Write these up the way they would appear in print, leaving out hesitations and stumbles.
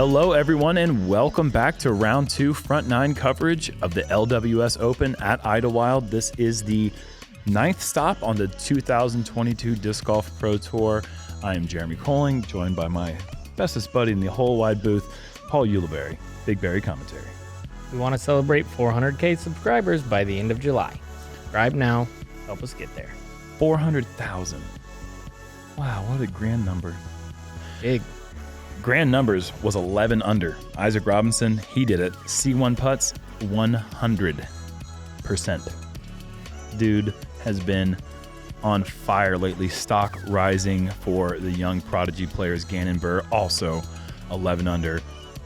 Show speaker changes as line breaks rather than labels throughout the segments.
Hello, everyone, and welcome back to Round 2 Front 9 coverage of the LWS Open at Idlewild. This is the 9th stop on the 2022 Disc Golf Pro Tour. I am Jeremy Koling, joined by my bestest buddy in the whole wide booth, Paul Ulibarri, BigBarri commentary.
We want to celebrate 400K subscribers by the end of July. Subscribe now. Help us get there.
400,000. Wow, what a grand number.
Big.
Grand numbers was 11 under. Isaac Robinson, he did it. C1 putts, 100%. Dude has been on fire lately. Stock rising for the young prodigy players. Gannon, Buhr, also 11 under.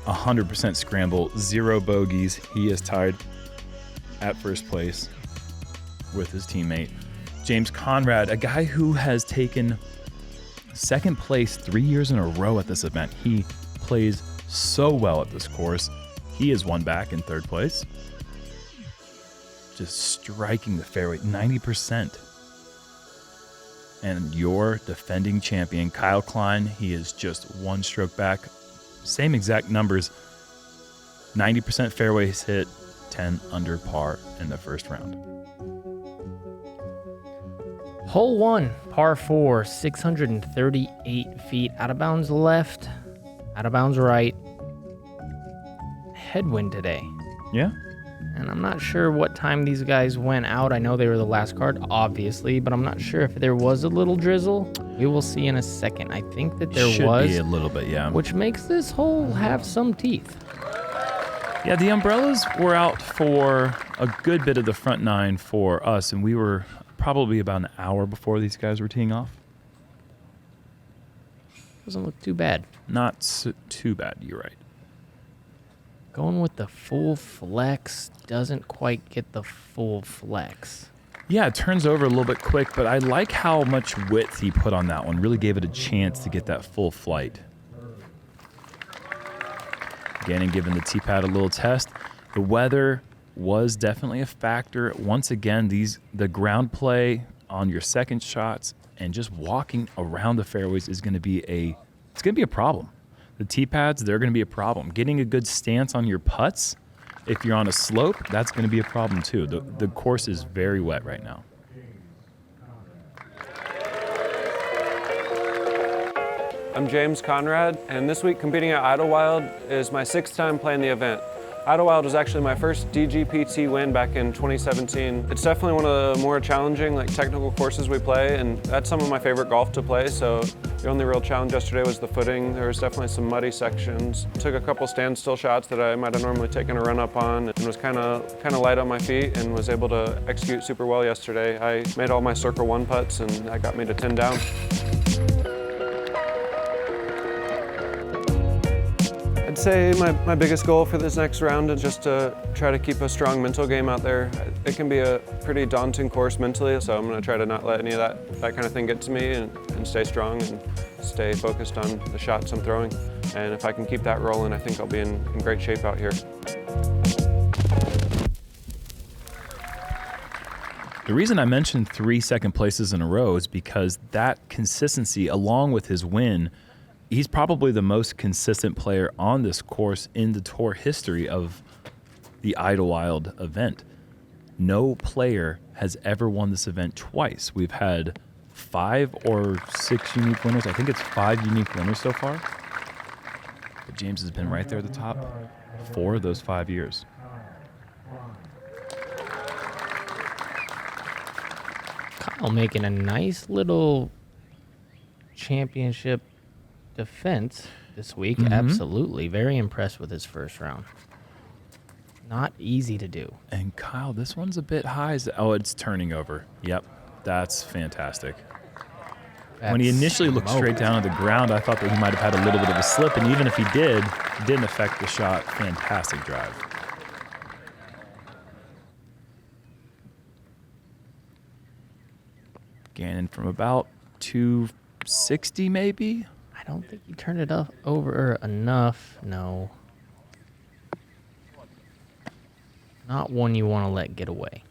100% scramble, 0 bogeys. He is tied at first place with his teammate, James Conrad, a guy who has taken second place 3 years in a row at this event. He plays so well at this course. He is one back in third place. Just striking the fairway, 90%. And your defending champion, Kyle Klein, he is just one stroke back. Same exact numbers, 90% fairways hit, 10 under par in the first round.
Hole 1, par 4, 638 feet. Out of bounds left, out of bounds right. Headwind today.
Yeah.
And I'm not sure what time these guys went out. I know they were the last card, obviously, but I'm not sure if there was a little drizzle. We will see in a second. I think that there
Should
was.
be a little bit, yeah.
Which makes this hole have some teeth.
Yeah, the umbrellas were out for a good bit of the front 9 for us, and we were probably about an hour before these guys were teeing off.
Doesn't look too bad.
Not too bad, you're right.
Going with the full flex doesn't quite get the full flex.
Yeah, it turns over a little bit quick, but I like how much width he put on that one. Really gave it a chance to get that full flight. Gannon giving the tee pad a little test. The weather was definitely a factor. Once again, the ground play on your second shots and just walking around the fairways is going to be a problem. The tee pads, they're going to be a problem. Getting a good stance on your putts, if you're on a slope, that's going to be a problem too. The course is very wet right now.
I'm James Conrad, and this week competing at Idlewild is my 6th time playing the event. Idlewild was actually my first DGPT win back in 2017. It's definitely one of the more challenging, technical courses we play, and that's some of my favorite golf to play. So the only real challenge yesterday was the footing. There was definitely some muddy sections. Took a couple standstill shots that I might have normally taken a run up on, and was kind of light on my feet, and was able to execute super well yesterday. I made all my circle 1 putts, and that got me to 10 down. I'd say my biggest goal for this next round is just to try to keep a strong mental game out there. It can be a pretty daunting course mentally, so I'm going to try to not let any of that kind of thing get to me and stay strong and stay focused on the shots I'm throwing. And if I can keep that rolling, I think I'll be in great shape out here.
The reason I mentioned 3 second places in a row is because that consistency, along with his win, he's probably the most consistent player on this course in the tour history of the Idlewild event. No player has ever won this event twice. We've had 5 or 6 unique winners. I think it's 5 unique winners so far. But James has been right there at the top 4 of those 5 years.
Kyle making a nice little championship defense this week. Absolutely. Very impressed with his first round. Not easy to do.
And Kyle, this one's a bit high. Oh, it's turning over. Yep, that's fantastic. When he initially looked straight down at the ground, I thought that he might have had a little bit of a slip, and even if he did, it didn't affect the shot. Fantastic drive. Gannon from about 260 maybe?
I don't think he turned it up over enough. No. Not one you want to let get away.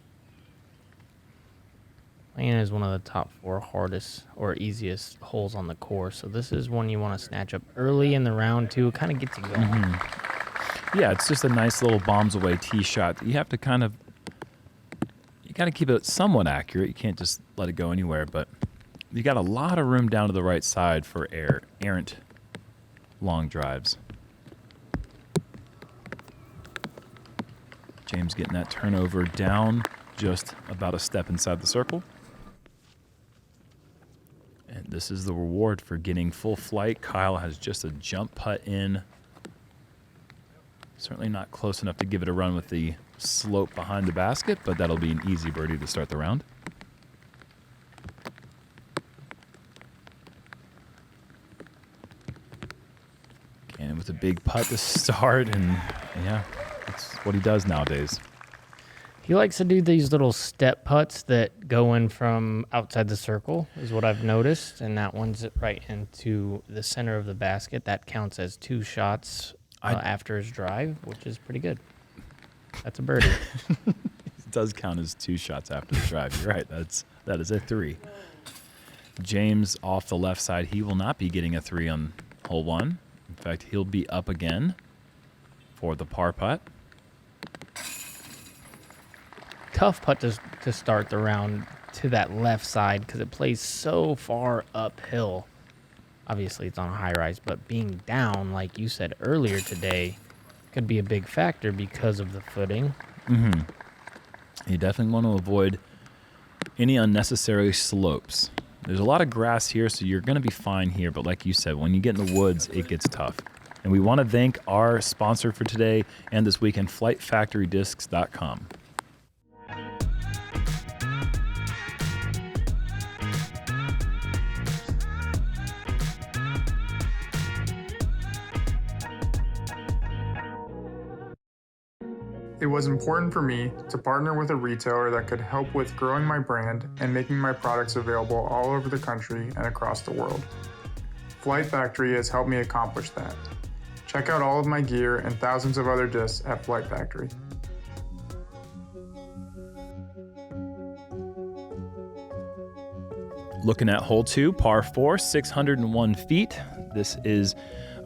saying is one of the top 4 hardest or easiest holes on the course. So this is one you want to snatch up early in the round too. It kind of gets you going.
Yeah, it's just a nice little bombs away tee shot. You have to kind of, you got to keep it somewhat accurate. You can't just let it go anywhere, but you got a lot of room down to the right side for errant long drives. James getting that turnover down just about a step inside the circle. And this is the reward for getting full flight. Kyle has just a jump putt in. Certainly not close enough to give it a run with the slope behind the basket, but that'll be an easy birdie to start the round. Gannon with a big putt to start, and yeah, that's what he does nowadays.
He likes to do these little step putts that go in from outside the circle, is what I've noticed, and that one's right into the center of the basket. That counts as 2 shots after his drive, which is pretty good. That's a birdie.
It does count as 2 shots after the drive. You're right. That is a 3. James off the left side. He will not be getting a 3 on hole 1. In fact, he'll be up again for the par putt.
Tough putt to start the round to that left side because it plays so far uphill. Obviously, it's on a high rise, but being down, like you said earlier today, could be a big factor because of the footing.
You definitely want to avoid any unnecessary slopes. There's a lot of grass here, so you're going to be fine here. But like you said, when you get in the woods, it gets tough. And we want to thank our sponsor for today and this weekend, FlightFactoryDiscs.com.
It was important for me to partner with a retailer that could help with growing my brand and making my products available all over the country and across the world. Flight Factory has helped me accomplish that. Check out all of my gear and thousands of other discs at Flight Factory.
Looking at hole 2, par 4, 601 feet. This is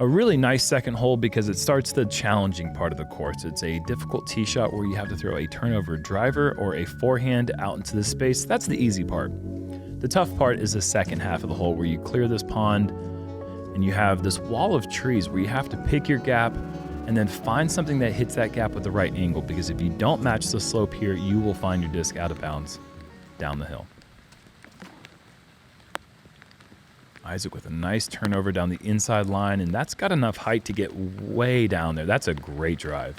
a really nice second hole because it starts the challenging part of the course. It's a difficult tee shot where you have to throw a turnover driver or a forehand out into the space. That's the easy part. The tough part is the second half of the hole where you clear this pond and you have this wall of trees where you have to pick your gap and then find something that hits that gap with the right angle, because if you don't match the slope here, you will find your disc out of bounds down the hill. Isaac with a nice turnover down the inside line, and that's got enough height to get way down there. That's a great drive.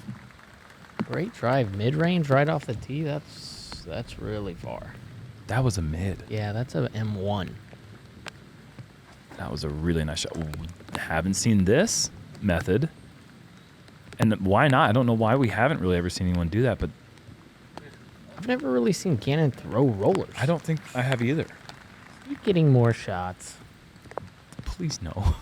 Great drive, mid-range right off the tee. That's really far.
That was a mid.
Yeah, that's a M1.
That was a really nice shot. Haven't seen this method, and why not? I don't know why we haven't really ever seen anyone do that, but
I've never really seen Gannon throw rollers.
I don't think I have either.
You're getting more shots.
Please no.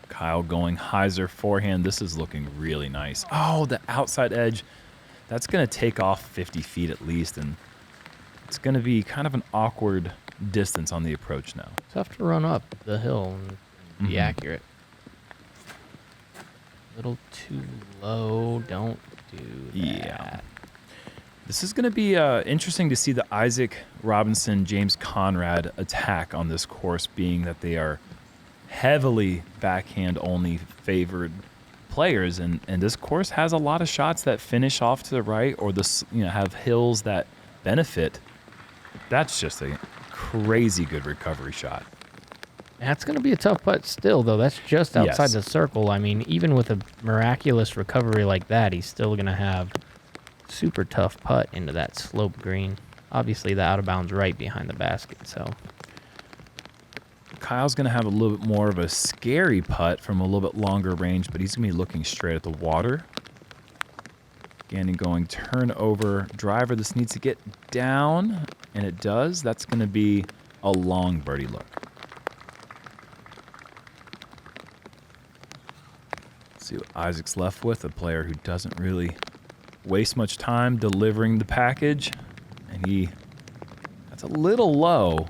Kyle going hyzer forehand. This is looking really nice. Oh, the outside edge. That's going to take off 50 feet at least, and it's going to be kind of an awkward distance on the approach now.
Tough to run up the hill and be accurate. A little too low. Don't do that.
Yeah. This is going to be interesting to see the Isaac Robinson, James Conrad attack on this course, being that they are heavily backhand-only favored players, and this course has a lot of shots that finish off to the right or have hills that benefit. That's just a crazy good recovery shot.
That's going to be a tough putt still, though. That's just outside
Yes.
the circle. I mean, even with a miraculous recovery like that, he's still going to have super tough putt into that slope green. Obviously, the out of bounds right behind the basket, so.
Kyle's going to have a little bit more of a scary putt from a little bit longer range, but he's going to be looking straight at the water. Gannon going turnover driver. This needs to get down, and it does. That's going to be a long birdie look. Let's see what Isaac's left with, a player who doesn't really waste much time delivering the package. And that's a little low.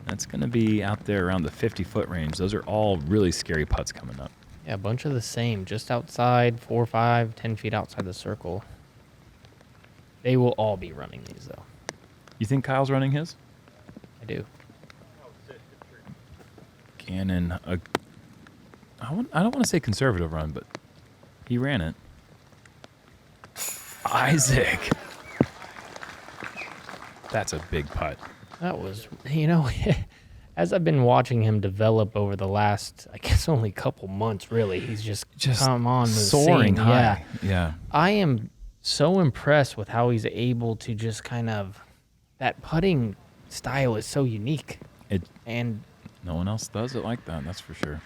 That's going to be out there around the 50-foot range. Those are all really scary putts coming up.
Yeah, a bunch of the same, just outside, 4, 5, 10 feet outside the circle. They will all be running these, though.
You think Kyle's running his?
I do.
Gannon, I don't want to say conservative run, but he ran it. Isaac. That's a big putt.
That was, you know, as I've been watching him develop over the last, I guess, only couple months, really, he's just come on the
soaring
scene.
high. Yeah.
I am so impressed with how he's able to just kind of, that putting style is so unique. And
no one else does it like that, that's for sure.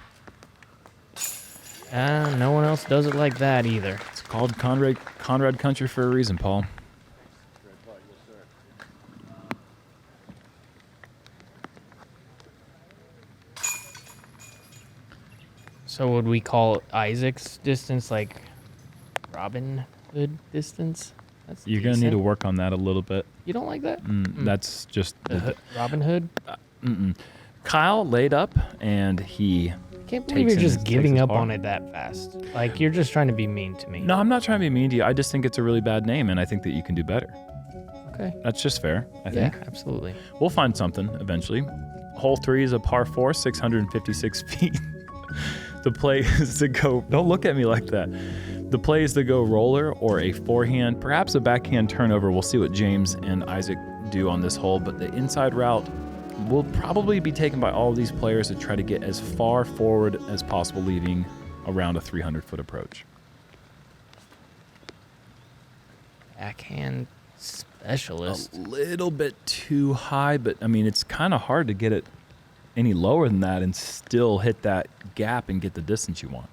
no one else does it like that either.
It's called Conrad Country for a reason, Paul.
So would we call Isaac's distance like Robin Hood distance? That's
You're going to need to work on that a little bit.
You don't like that?
That's just...
Robin Hood?
Kyle laid up, and he...
Can't believe you're just giving up on it that fast. Like, you're just trying to be mean to me.
No, I'm not trying to be mean to you. I just think it's a really bad name, and I think that you can do better.
Okay.
That's just fair, I think.
Yeah, absolutely.
We'll find something eventually. Hole 3 is a par 4, 656 feet. The play is to go... Don't look at me like that. The play is to go roller or a forehand, perhaps a backhand turnover. We'll see what James and Isaac do on this hole, but the inside route will probably be taken by all of these players to try to get as far forward as possible, leaving around a 300-foot approach.
Backhand specialist.
A little bit too high, but I mean, it's kind of hard to get it any lower than that and still hit that gap and get the distance you want.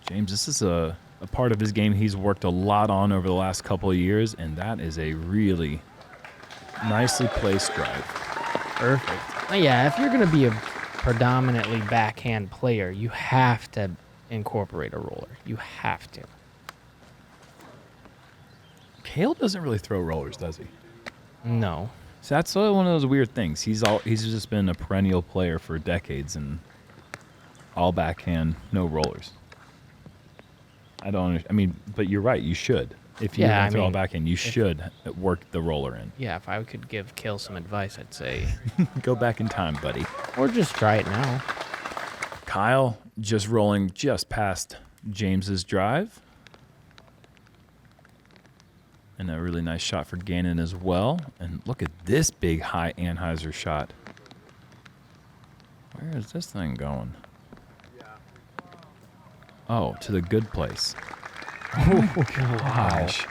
James, this is a part of his game he's worked a lot on over the last couple of years, and that is a really nicely placed drive.
Perfect. Yeah, if you're going to be a predominantly backhand player, you have to incorporate a roller. You have to.
Cale doesn't really throw rollers, does he?
No.
So that's one of those weird things. He's just been a perennial player for decades, and all backhand, no rollers. I mean, but you're right. You should. If you're going to throw a backhand, you should work the roller in.
Yeah, if I could give Cale some advice, I'd say...
Go back in time, buddy.
Or just try it now.
Kyle just rolling just past James's drive. And a really nice shot for Gannon as well. And look at this big high Anheuser shot. Where is this thing going? Oh, to the good place. Oh, gosh.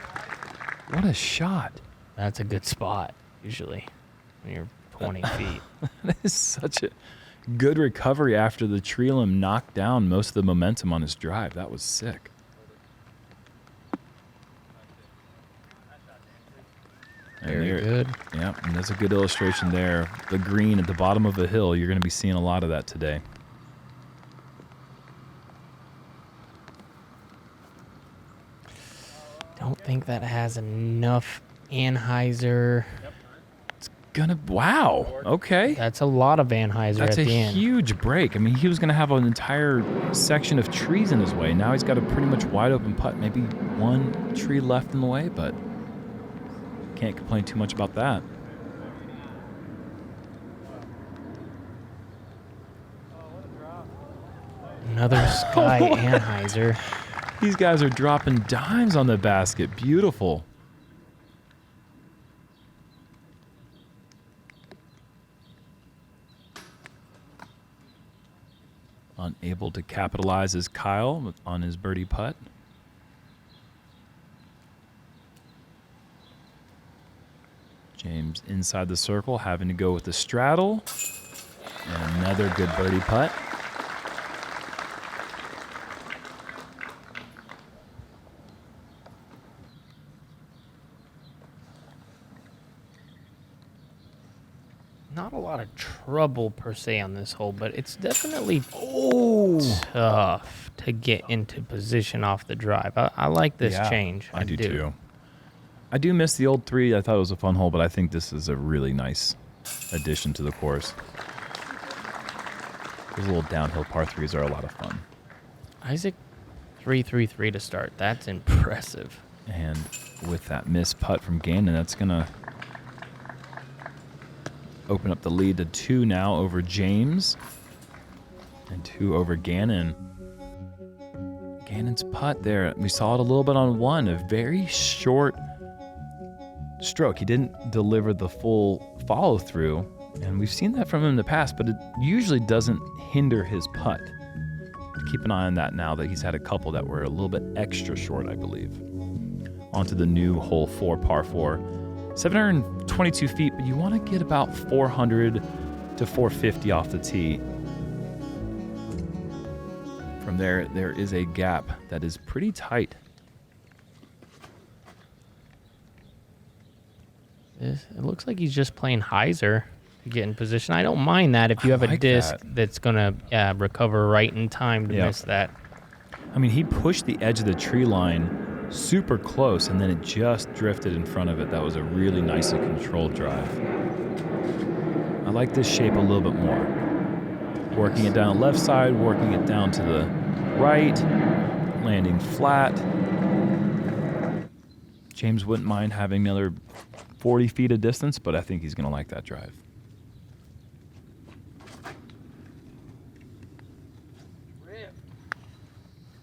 What a shot.
That's a good spot, usually, when you're 20 feet.
That is such a good recovery after the tree limb knocked down most of the momentum on his drive. That was sick.
Very good.
Yeah, and that's a good illustration there. The green at the bottom of the hill, you're going to be seeing a lot of that today.
Don't think that has enough Anheuser.
It's gonna... Wow. Okay.
That's a lot of Anheuser
That's
at the end.
a huge break. I mean, he was going to have an entire section of trees in his way. Now he's got a pretty much wide open putt. Maybe one tree left in the way, but can't complain too much about that.
Another Sky Anheuser.
These guys are dropping dimes on the basket. Beautiful. Unable to capitalize is Kyle on his birdie putt. James inside the circle, having to go with the straddle. And another good birdie putt.
not a lot of trouble per se on this hole, but it's definitely tough to get into position off the drive. I like this change.
I do too. I do miss the old 3. I thought it was a fun hole, but I think this is a really nice addition to the course. Those little downhill par 3s are a lot of fun.
Isaac, 3-3-3 to start. That's impressive.
And with that missed putt from Gannon, that's going to open up the lead to 2 now over James. And 2 over Gannon. Gannon's putt there, we saw it a little bit on 1. A very short stroke. He didn't deliver the full follow-through. And we've seen that from him in the past, but it usually doesn't hinder his putt. Keep an eye on that now that he's had a couple that were a little bit extra short, I believe. Onto the new hole 4, par 4. 722 feet, but you want to get about 400 to 450 off the tee. From there, there is a gap that is pretty tight.
It looks like he's just playing hyzer to get in position. I don't mind that if you have a disc that's going to recover right in time to miss that.
I mean, he pushed the edge of the tree line super close, and then it just drifted in front of it. That was a really nicely controlled drive. I like this shape a little bit more. Working it down the left side, working it down to the right, landing flat. James wouldn't mind having another 40 feet of distance, but I think he's going to like that drive.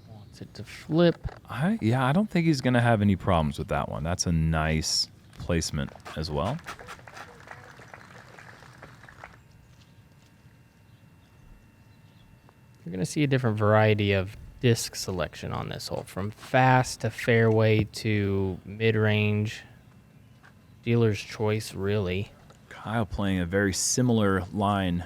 Wants it to flip.
I don't think he's going to have any problems with that one. That's a nice placement as well.
You're going to see a different variety of disc selection on this hole, from fast to fairway to mid-range. Dealer's choice, really.
Kyle playing a very similar line,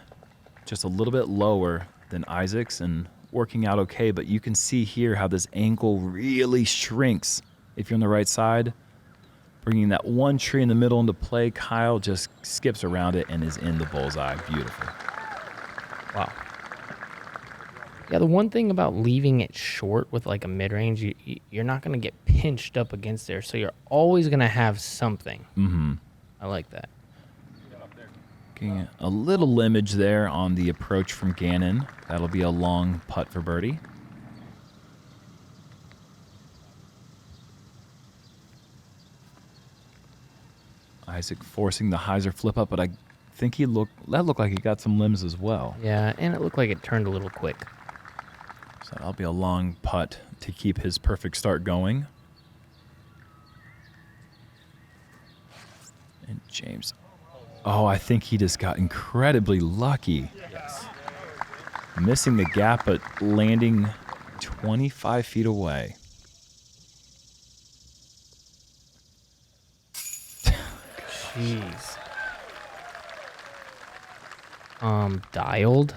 just a little bit lower than Isaac's and working out okay, but you can see here how this angle really shrinks if you're on the right side. Bringing that one tree in the middle into play, Kyle just skips around it and is in the bullseye. Beautiful.
Wow. Yeah, the one thing about leaving it short with like a mid-range, you're not going to get pinched up against there, so you're always going to have something.
Mm-hmm.
I like that.
Getting a little limage there on the approach from Gannon. That'll be a long putt for birdie. Isaac forcing the hyzer flip up, but I think that looked like he got some limbs as well.
Yeah, and it looked like it turned a little quick.
So that'll be a long putt to keep his perfect start going. And James, I think he just got incredibly lucky.
Yes.
Missing the gap, but landing 25 feet away.
Jeez. Dialed.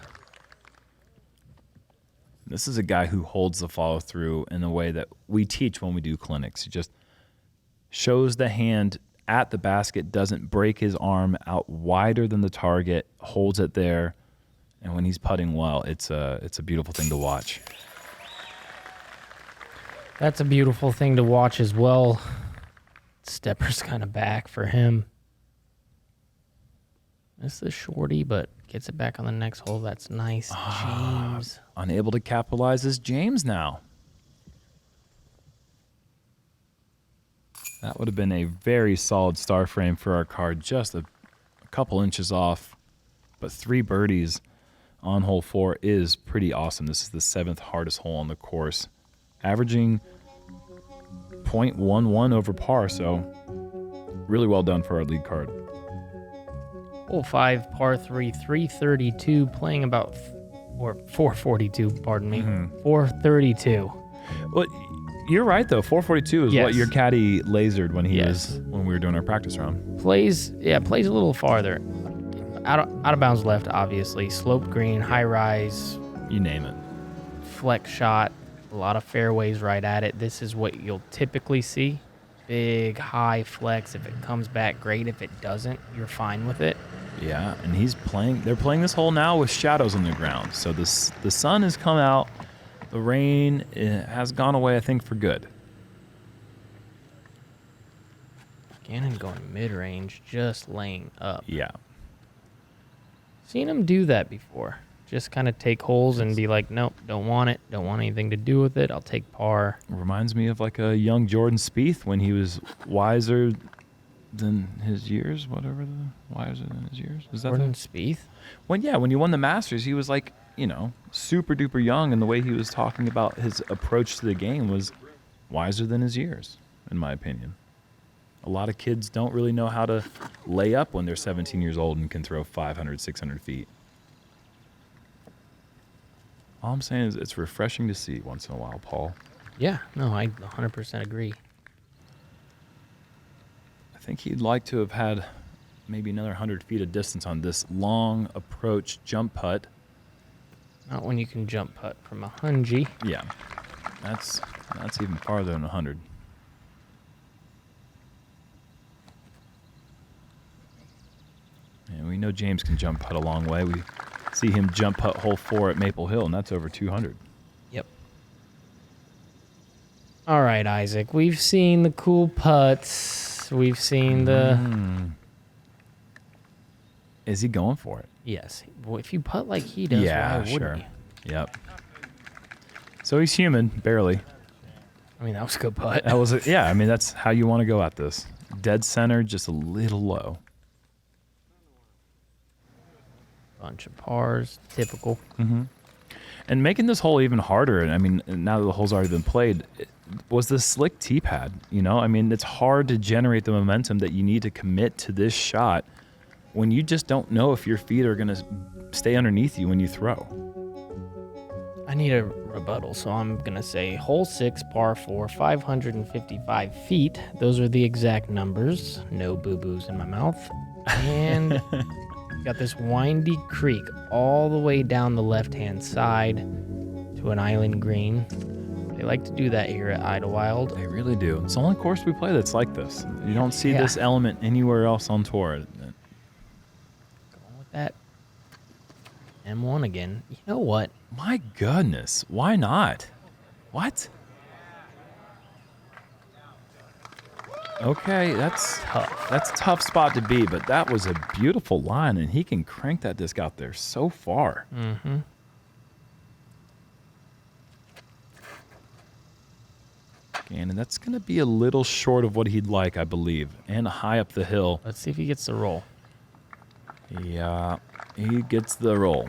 This is a guy who holds the follow through in the way that we teach when we do clinics. He just shows the hand at the basket, doesn't break his arm out wider than the target, holds it there, and when he's putting well, it's a beautiful thing to watch.
That's a beautiful thing to watch as well. Stepper's kind of back for him. This is shorty, but gets it back on the next hole. That's nice. James.
Unable to capitalize is James now. That would have been a very solid star frame for our card, just a couple inches off. But 3 birdies on hole 4 is pretty awesome. This is the 7th hardest hole on the course, averaging 0.11 over par, so really well done for our lead card.
Hole 5, par 3, 332, playing about, or 442, pardon me, 432.
Well, you're right though. 442 is what your caddy lasered when when we were doing our practice round.
Plays a little farther. Out of bounds left, obviously. Sloped green, high rise.
You name it.
Flex shot. A lot of fairways right at it. This is what you'll typically see. Big, high flex. If it comes back, great. If it doesn't, you're fine with it.
Yeah, and they're playing this hole now with shadows on the ground. So the sun has come out. The rain has gone away, I think, for good.
Gannon going mid-range, just laying up.
Yeah.
Seen him do that before. Just kind of take holes and be like, nope, don't want it. Don't want anything to do with it. I'll take par.
Reminds me of like a young Jordan Spieth when he was wiser than his years, wiser than his years. Is that
Jordan Spieth?
when he won the Masters, he was like, super duper young, and the way he was talking about his approach to the game was wiser than his years, in my opinion. A lot of kids don't really know how to lay up when they're 17 years old and can throw 500, 600 feet. All I'm saying is it's refreshing to see once in a while, Paul.
Yeah, no, I 100% agree.
I think he'd like to have had maybe another 100 feet of distance on this long approach jump putt.
Not when you can jump putt from 100.
Yeah, that's even farther than 100. And we know James can jump putt a long way. We see him jump putt hole 4 at Maple Hill, and that's over 200.
Yep. All right, Isaac. We've seen the cool putts. We've seen the...
Is he going for it?
Yes. Well, if you putt like he does, why wouldn't you?
Yep. So he's human, barely.
I mean, that was a good putt.
That was yeah, I mean, that's how you want to go at this. Dead center, just a little low.
Bunch of pars, typical.
And making this hole even harder, and I mean, now that the hole's already been played, was the slick tee pad. I mean, it's hard to generate the momentum that you need to commit to this shot when you just don't know if your feet are going to stay underneath you when you throw.
I need a rebuttal, so I'm going to say hole 6, par 4, 555 feet. Those are the exact numbers. No boo-boos in my mouth. And got this windy creek all the way down the left-hand side to an island green. They like to do that here at Idlewild.
They really do. It's the only course we play that's like this. You don't see this element anywhere else on tour.
Going with that M1 again. You know what?
My goodness. Why not? What? Okay, that's tough. That's a tough spot to be, but that was a beautiful line, and he can crank that disc out there so far.
Mm-hmm.
And that's going to be a little short of what he'd like, I believe, and high up the hill.
Let's see if he gets the roll.
Yeah, he gets the roll.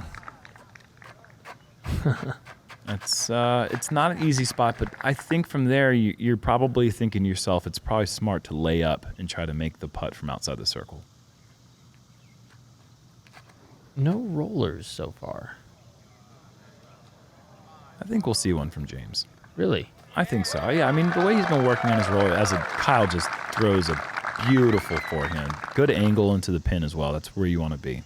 It's not an easy spot, but I think from there you're probably thinking to yourself, it's probably smart to lay up and try to make the putt from outside the circle.
No rollers so far.
I think we'll see one from James.
Really?
I think so. Yeah, I mean, the way he's been working on his roller, Kyle just throws a beautiful forehand. Good angle into the pin as well. That's where you want to be.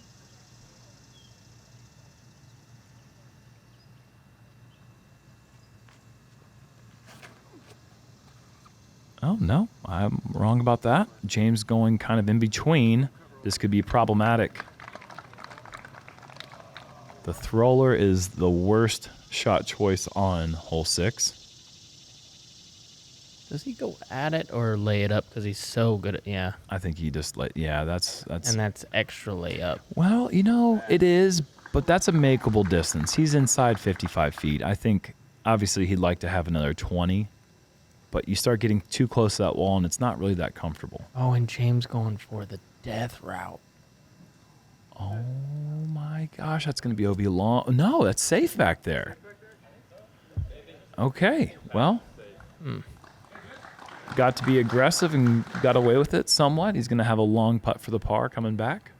Oh, no, I'm wrong about that. James going kind of in between. This could be problematic. The thrower is the worst shot choice on hole 6.
Does he go at it or lay it up because he's so good at, yeah.
I think he just that's
And that's extra layup.
Well, it is, but that's a makeable distance. He's inside 55 feet. I think obviously he'd like to have another 20, but you start getting too close to that wall and it's not really that comfortable.
Oh, and James going for the death route.
Oh my gosh, that's going to be OB long. No, that's safe back there. Okay, well, got to be aggressive and got away with it somewhat. He's going to have a long putt for the par coming back.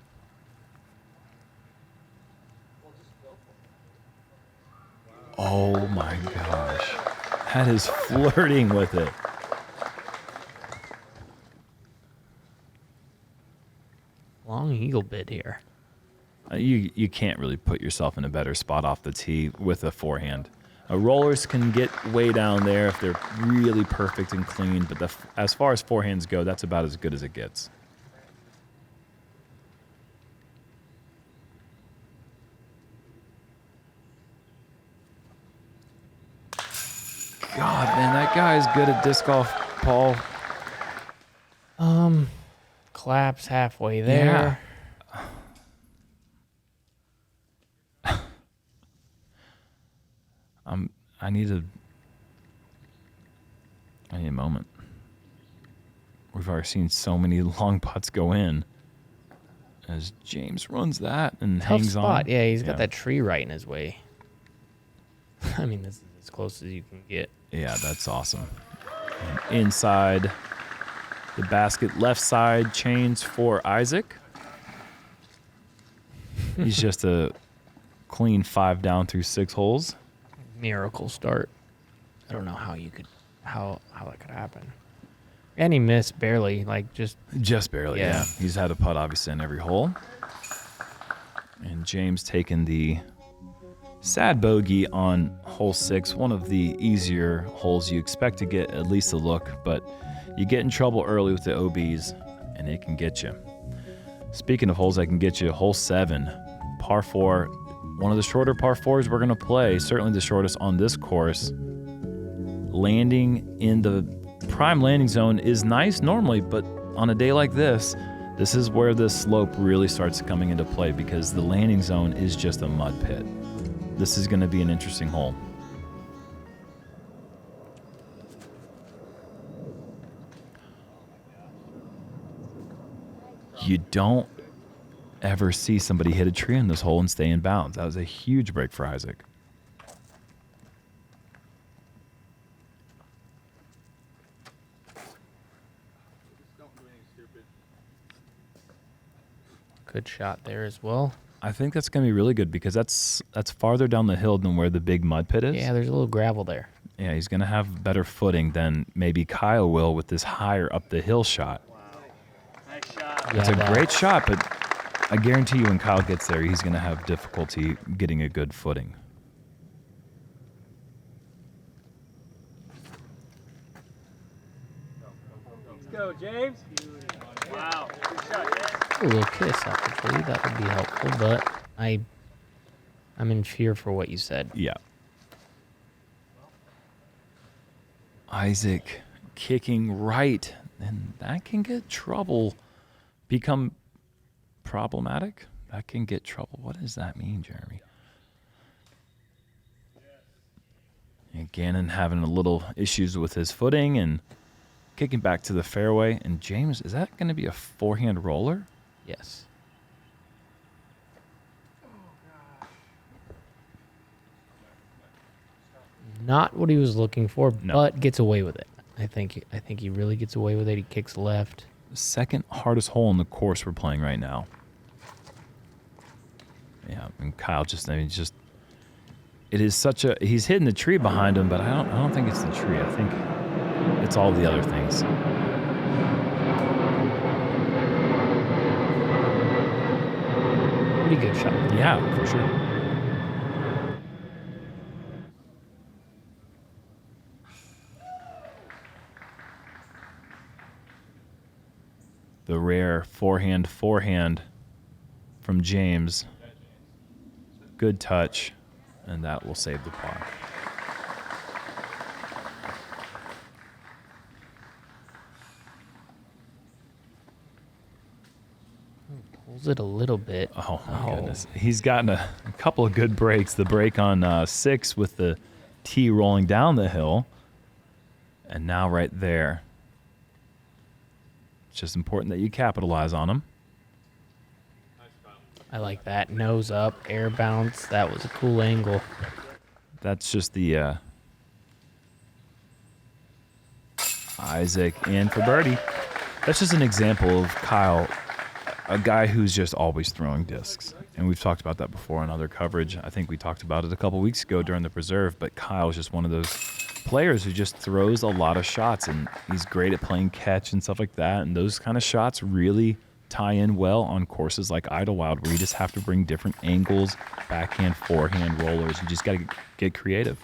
Oh my gosh. That is flirting with it.
Long eagle bid here.
You can't really put yourself in a better spot off the tee with a forehand. Rollers can get way down there if they're really perfect and clean, but as far as forehands go, that's about as good as it gets. God, man, that guy is good at disc golf, Paul.
Claps halfway there.
I need a moment. We've already seen so many long putts go in as James runs that and
Tough
hangs
spot.
on.
Yeah, he's got that tree right in his way. I mean, this is as close as you can get.
Yeah, that's awesome. And inside the basket, left side, chains for Isaac. He's just a clean 5 down through 6 holes.
Miracle start. I don't know how that could happen. And he missed barely, like just
barely.
Yeah.
Yeah. He's had a putt obviously in every hole. And James taking the sad bogey on hole 6, one of the easier holes. You expect to get at least a look, but you get in trouble early with the OBs, and it can get you. Speaking of holes that can get you, hole 7, par 4, one of the shorter par 4s we're going to play, certainly the shortest on this course. Landing in the prime landing zone is nice normally, but on a day like this is where the slope really starts coming into play because the landing zone is just a mud pit. This is going to be an interesting hole. You don't ever see somebody hit a tree in this hole and stay in bounds. That was a huge break for Isaac.
good shot there as well.
I think that's going to be really good because that's farther down the hill than where the big mud pit is.
Yeah, there's a little gravel there.
Yeah, he's going to have better footing than maybe Kyle will with this higher up the hill shot.
Wow. Nice shot.
It's a great shot, but I guarantee you when Kyle gets there, he's going to have difficulty getting a good footing.
Let's go, James. Wow. Good shot, James.
A little kiss off the tree, that would be helpful, but I'm in fear for what you said.
Yeah. Isaac kicking right, and that can get become problematic. That can get trouble. What does that mean, Jeremy? And Gannon having a little issues with his footing and kicking back to the fairway. And James, is that going to be a forehand roller?
Yes. Not what he was looking for,
No.
but gets away with it. I think he really gets away with it. He kicks left.
The second hardest hole in the course we're playing right now. Yeah, and Kyle it is such a, he's hitting the tree behind him, but I don't think it's the tree. I think it's all the other things.
Pretty good shot.
Yeah, for sure. The rare forehand from James. Good touch, and that will save the par.
Pulls it a little bit.
Oh, my goodness. He's gotten a couple of good breaks. The break on 6 with the tee rolling down the hill, and now right there. It's just important that you capitalize on them.
I like that. Nose up, air bounce. That was a cool angle.
That's just the Isaac in for birdie. That's just an example of Kyle, a guy who's just always throwing discs. And we've talked about that before in other coverage. I think we talked about it a couple weeks ago during the preserve, but Kyle's just one of those players who just throws a lot of shots, and he's great at playing catch and stuff like that. And those kind of shots really tie in well on courses like Idlewild, where you just have to bring different angles, backhand, forehand, rollers. You just got to get creative.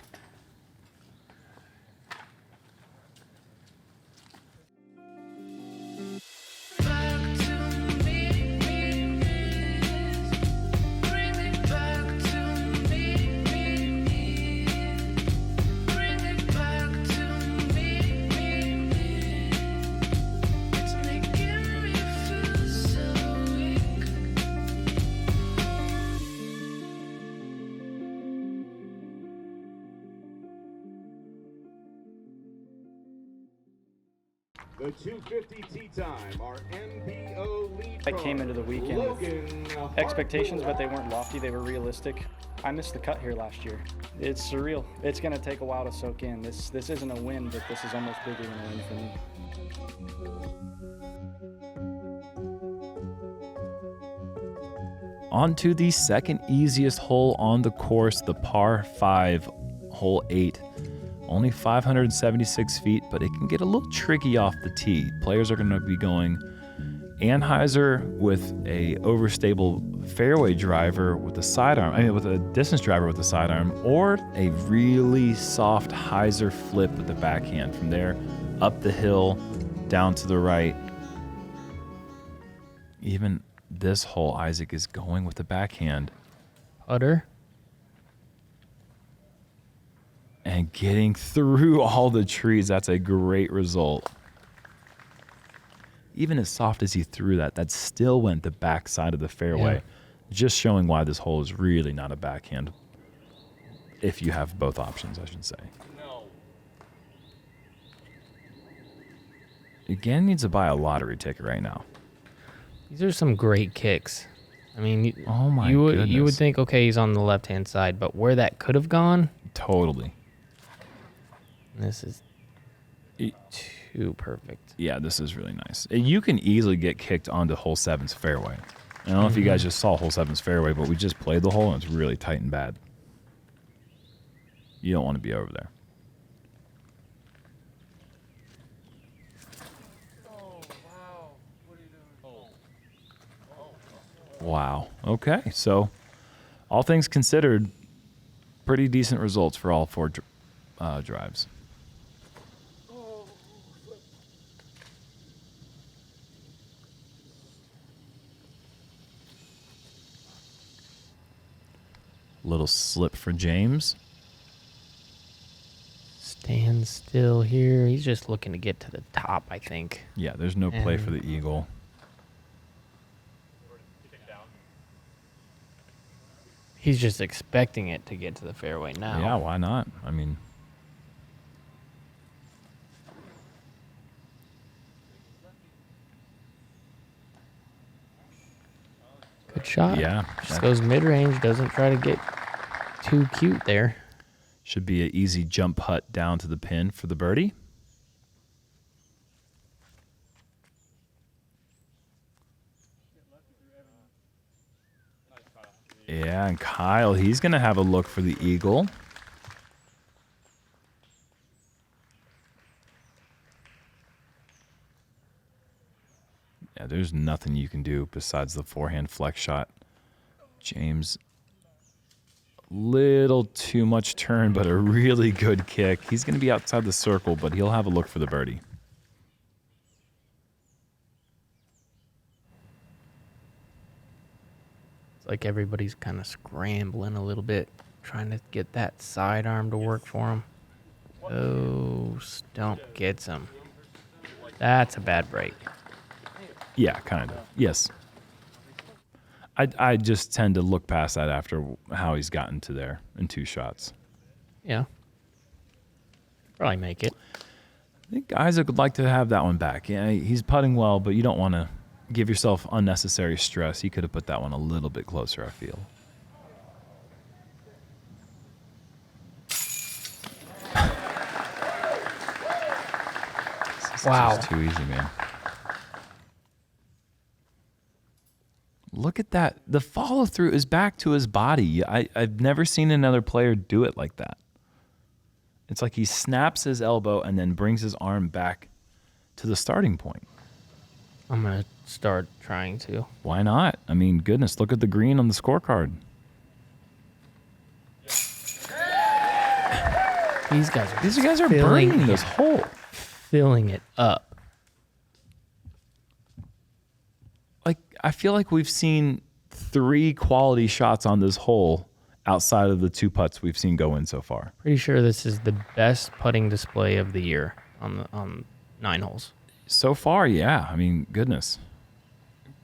The 250 tee time, our MPO lead.
I came into the weekend with expectations, but they weren't lofty, they were realistic. I missed the cut here last year. It's surreal. It's going to take a while to soak in. This isn't a win, but this is almost bigger than a win for me.
On to the second easiest hole on the course, the par 5, hole 8. Only 576 feet, but it can get a little tricky off the tee. Players are going to be going Anheuser with a overstable fairway driver with a sidearm, with a distance driver with a sidearm, or a really soft hyzer flip with the backhand. From there, up the hill, down to the right. Even this hole, Isaac is going with the backhand.
Putter.
And getting through all the trees, that's a great result. Even as soft as he threw that still went the back side of the fairway. Yeah. Just showing why this hole is really not a backhand. If you have both options, I should say. No. Again, needs to buy a lottery ticket right now.
These are some great kicks. I mean,
goodness.
You would think, okay, he's on the left-hand side, but where that could have gone?
Totally.
This is too perfect.
Yeah, this is really nice. You can easily get kicked onto hole 7's fairway. I don't know if you guys just saw hole 7's fairway, but we just played the hole and it's really tight and bad. You don't want to be over there.
Oh, wow. What are you doing?
Wow. Okay, so all things considered, pretty decent results for all 4 drives. Little slip for James.
Stand still here. He's just looking to get to the top, I think.
Yeah, there's no play for the eagle.
He's just expecting it to get to the fairway now.
Yeah, why not? I mean,
good shot.
Yeah.
Just goes mid-range, doesn't try to get too cute there.
Should be an easy jump putt down to the pin for the birdie. Yeah, and Kyle, he's going to have a look for the eagle. Yeah, there's nothing you can do besides the forehand flex shot. James, little too much turn, but a really good kick. He's going to be outside the circle, but he'll have a look for the birdie.
It's like everybody's kind of scrambling a little bit, trying to get that sidearm to work for him. Oh, stump gets him. That's a bad break.
Yeah, kind of. Yes. I just tend to look past that after how he's gotten to there in 2 shots.
Yeah. Probably make it.
I think Isaac would like to have that one back. Yeah, he's putting well, but you don't want to give yourself unnecessary stress. He could have put that one a little bit closer, I feel.
Wow.
It's too easy, man. Look at that. The follow through is back to his body. I've never seen another player do it like that. It's like he snaps his elbow and then brings his arm back to the starting point.
I'm going to start trying to.
Why not? I mean, goodness, look at the green on the scorecard.
These guys are
burning this hole.
Filling it up.
Like, I feel like we've seen 3 quality shots on this hole outside of the 2 putts we've seen go in so far.
Pretty sure this is the best putting display of the year on 9 holes.
So far, yeah. I mean, goodness.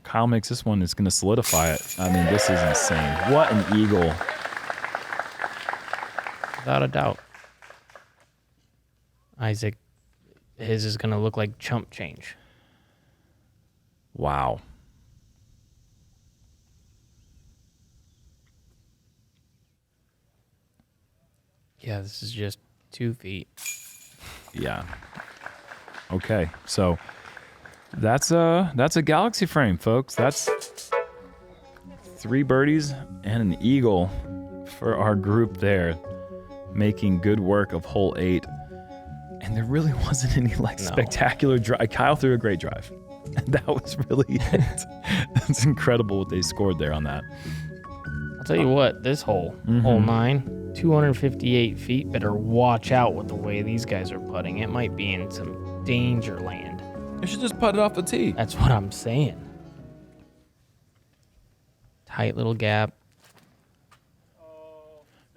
Kyle makes this one. It's going to solidify it. I mean, this is insane. What an eagle.
Without a doubt. Isaac his is going to look like chump change.
Wow.
Yeah, this is just 2 feet.
Yeah. Okay, so that's a galaxy frame, folks. That's 3 birdies and an eagle for our group there, making good work of hole 8. And there really wasn't any spectacular drive. Kyle threw a great drive. And that was really it. That's incredible what they scored there on that.
I'll tell you what, this hole, hole 9, 258 feet, better watch out with the way these guys are putting. It might be in some danger land.
You should just putt it off the tee.
That's what I'm saying. Tight little gap.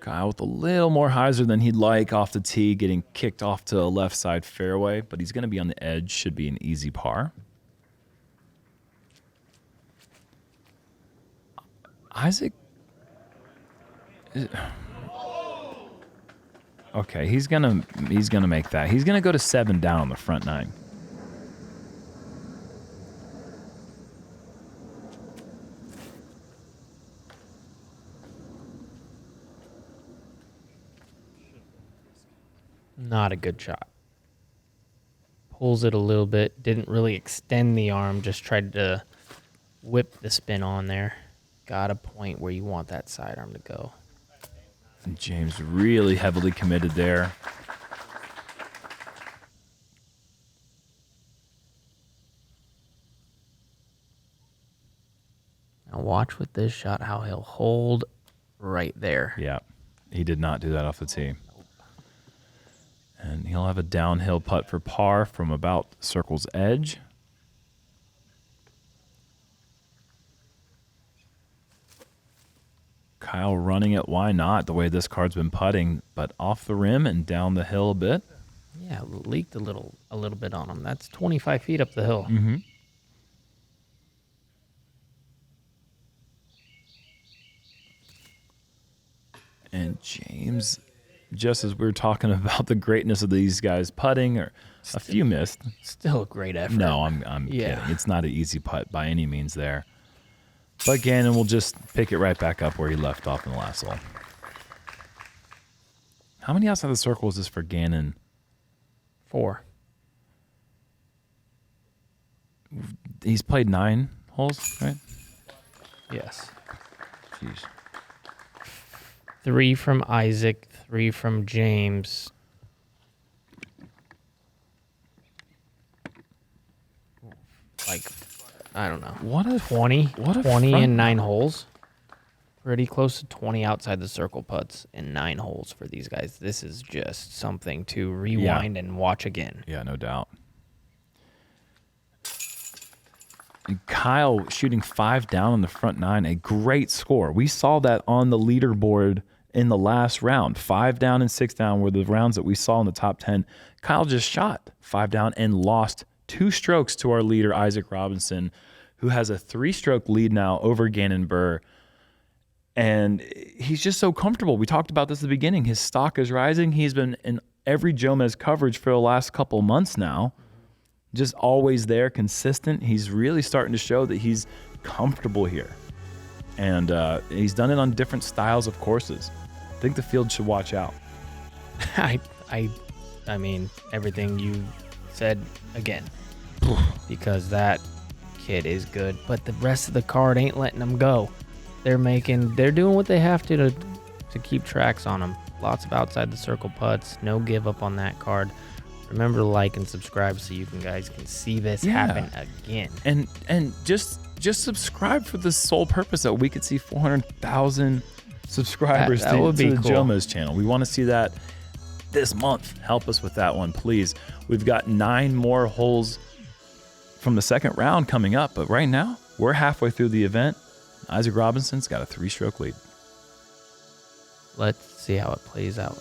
Kyle with a little more hyzer than he'd like off the tee, getting kicked off to a left side fairway, but he's going to be on the edge. Should be an easy par. Isaac. Okay, he's gonna make that. He's gonna go to 7 down on the front 9.
Not a good shot. Pulls it a little bit. Didn't really extend the arm. Just tried to whip the spin on there. Got a point where you want that sidearm to go.
And James really heavily committed there.
Now watch with this shot how he'll hold right there.
Yeah, he did not do that off the tee. And he'll have a downhill putt for par from about circle's edge. Kyle running it, why not, the way this card's been putting, but off the rim and down the hill a bit.
Yeah, leaked a little bit on him. That's 25 feet up the hill.
Mm-hmm. And James, just as we were talking about the greatness of these guys putting, or a few missed.
Still a great effort.
No, I'm kidding. It's not an easy putt by any means there. But Gannon will just pick it right back up where he left off in the last hole. How many outside the circle is this for Gannon?
4.
He's played 9 holes, right?
Yes.
Jeez.
3 from Isaac, 3 from James. Like, I don't know.
What a
20
what a
20
front-
in 9 holes. Pretty close to 20 outside the circle putts in 9 holes for these guys. This is just something to rewind and watch again.
Yeah, no doubt. And Kyle shooting 5 down on the front 9, a great score. We saw that on the leaderboard in the last round. 5 down and 6 down were the rounds that we saw in the top 10. Kyle just shot 5 down and lost 2 strokes to our leader, Isaac Robinson, who has a 3-stroke lead now over Gannon Buhr. And he's just so comfortable. We talked about this at the beginning. His stock is rising. He's been in every Jomez coverage for the last couple months now. Just always there, consistent. He's really starting to show that he's comfortable here. And he's done it on different styles of courses. I think the field should watch out.
I mean, everything you said again. Because that kid is good. But the rest of the card ain't letting him go. They're doing what they have to keep tracks on them. Lots of outside the circle putts. No give up on that card. Remember to like and subscribe so you guys can see this happen again.
And just subscribe for the sole purpose that we could see 400,000 subscribers
That would be
to the
cool.
Jomez channel. We want to see that this month. Help us with that one, please. We've got 9 more holes from the second round coming up, but right now we're halfway through the event. Isaac Robinson's got a 3-stroke lead.
Let's see how it plays out.